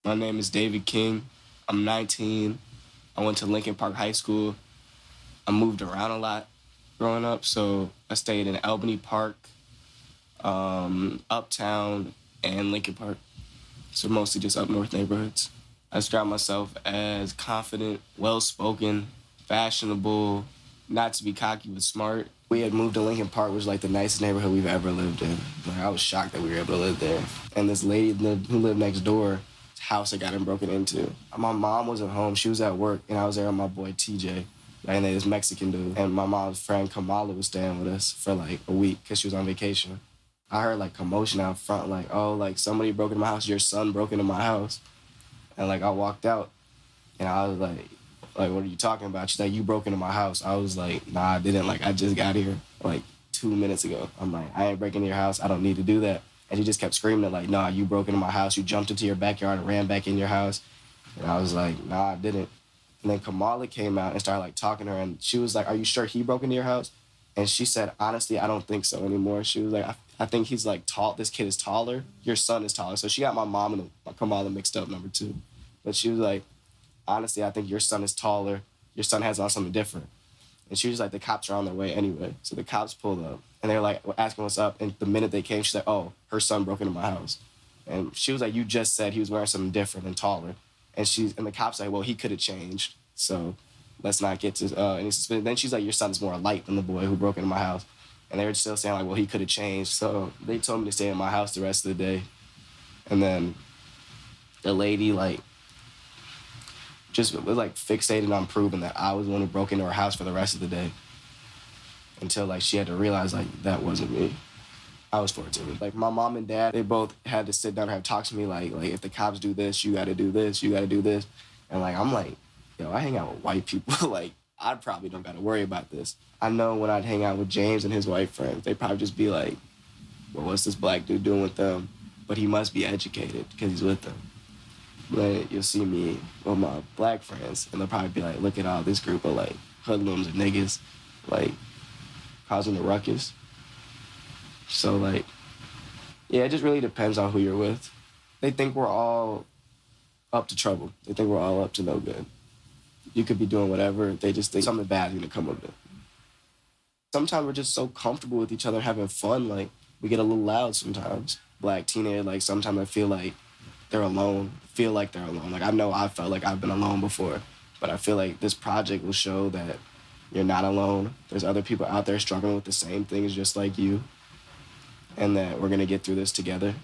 My name is David King. I'm 19. I went to Lincoln Park High School. I moved around a lot growing up, so I stayed in Albany Park, Uptown, and Lincoln Park. So mostly just up north neighborhoods. I describe myself as confident, well-spoken, fashionable, not to be cocky but smart. We had moved to Lincoln Park, which was like the nicest neighborhood we've ever lived in. Like, I was shocked that we were able to live there. And this lady who lived next door, house had gotten broken into. My mom wasn't home. She was at work, and I was there with my boy TJ, and this Mexican dude. And my mom's friend Kamala was staying with us for like a week because she was on vacation. I heard like commotion out front, like, oh, like somebody broke into my house. Your son broke into my house. And like I walked out, and I was like, what are you talking about? She's like, you broke into my house. I was like, nah, I didn't. Like, I just got here like 2 minutes ago. I'm like, I ain't breaking into your house. I don't need to do that. And she just kept screaming like, nah, you broke into my house. You jumped into your backyard and ran back in your house. And I was like, nah, I didn't. And then Kamala came out and started like talking to her, and she was like, are you sure he broke into your house? And she said, honestly, I don't think so anymore. She was like, I think he's like tall. This kid is taller. Your son is taller. So she got my mom and Kamala mixed up, number two. But she was like, honestly, I think your son is taller. Your son has on something different. And she was like, the cops are on their way anyway. So the cops pulled up, and they were like asking what's up. And the minute they came, she's like, oh, her son broke into my house. And she was like, you just said he was wearing something different and taller. And the cops like, well, he could have changed. So let's not get to any suspicion. Then she's like, your son's more light than the boy who broke into my house. And they were still saying like, well, he could have changed. So they told me to stay in my house the rest of the day. And then the lady like just was like fixated on proving that I was the one who broke into her house for the rest of the day. Until like she had to realize like that wasn't me. I was 14. Like my mom and dad, they both had to sit down and have talks to me like if the cops do this, you gotta do this, you gotta do this. And like I'm like, yo, I hang out with white people. Like I probably don't gotta worry about this. I know when I'd hang out with James and his white friends, they'd probably just be like, well, what's this black dude doing with them? But he must be educated because he's with them. But you'll see me with my black friends, and they'll probably be like, look at all this group of like hoodlums and niggas, like causing a ruckus. So like, yeah, it just really depends on who you're with. They think we're all up to trouble. They think we're all up to no good. You could be doing whatever. They just think something bad is gonna come of it. Sometimes we're just so comfortable with each other having fun, like we get a little loud sometimes. Black teenager, like sometimes I feel like they're alone, feel like they're alone. Like I know I felt like I've been alone before, but I feel like this project will show that you're not alone. There's other people out there struggling with the same things just like you, and that we're gonna get through this together.